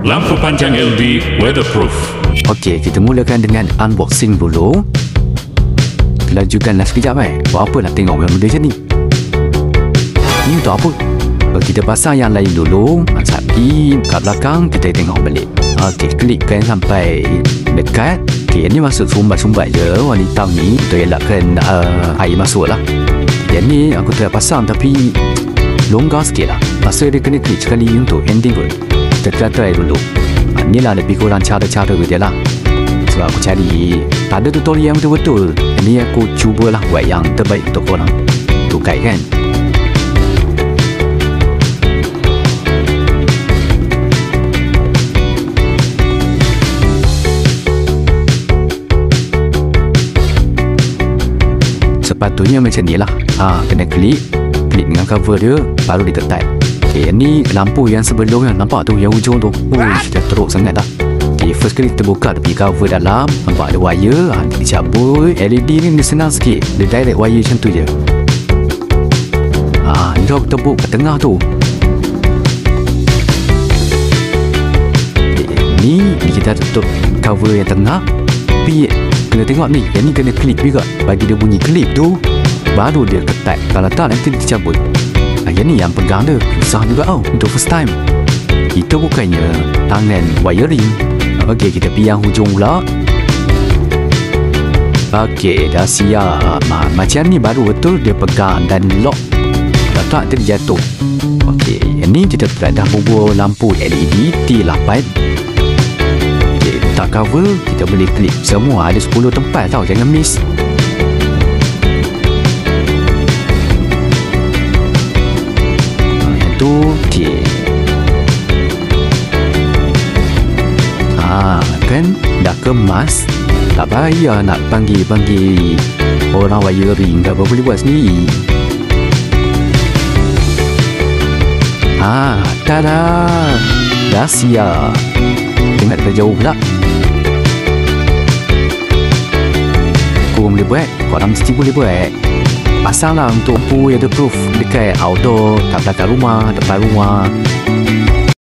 Lampu panjang LED weatherproof. Okey, kita mulakan dengan unboxing dulu. Lanjutkanlah sekejap Buat apa nak tengok benda macam ni? Ni untuk apa? Kita pasang yang lain dulu. Sapi kat belakang, kita tengok balik. Okey, klikkan sampai dekat. Okey, ni masuk sumbat-sumbat je. Warna hitam ni untuk elakkan air masuk lah. Yang ni aku telah pasang tapi longgar sikit lah. Masa dia kena klik sekali untuk ending pun. Kita try dulu. Ni lah lebih kurang cara-cara dia lah. Sebab aku cari tak ada tutorial yang betul-betul. Ini aku cubalah buat yang terbaik untuk korang. Tu guide kan. Sepatutnya macam ni lah. Kena klik dengan cover dia, baru dia ketat. Okay, ni lampu yang sebelum yang nampak tu, yang hujung tu. Dah teruk sangat lah. Okay, first kali kita buka tepi cover dalam, nampak ada wire. Nanti dicabut. LED ni dia senang sikit, dia direct wire macam tu je. Ni dah aku tepuk kat tengah tu. Okay, ni kita tutup cover yang tengah. Tapi kena tengok ni, yang ni kena klip juga. Bagi dia bunyi klip tu, baru dia ketat. Kalau tak nanti dia dicabut. Yang ni yang pegang dia susah juga untuk first time. Kita bukannya tangan wiring. Okey, kita pergi yang hujung pula. Okey, dah siap. Macam ni baru betul dia pegang dan lock. Kalau tak nanti dia jatuh. Okey, yang ni kita dah bubur lampu LED T8. Okey, letak cover. Kita boleh klip semua. Ada 10 tempat tau, jangan miss. Okey. Kan dah kemas. Tak payah nak panggil orang wiring. Tak apa, boleh buat sendiri. Tada, dah siap. Tengok dari jauh pula. Aku boleh buat, korang mesti boleh buat. Pasanglah untuk lampu weatherproof dekat outdoor, kat belakang rumah, depan rumah.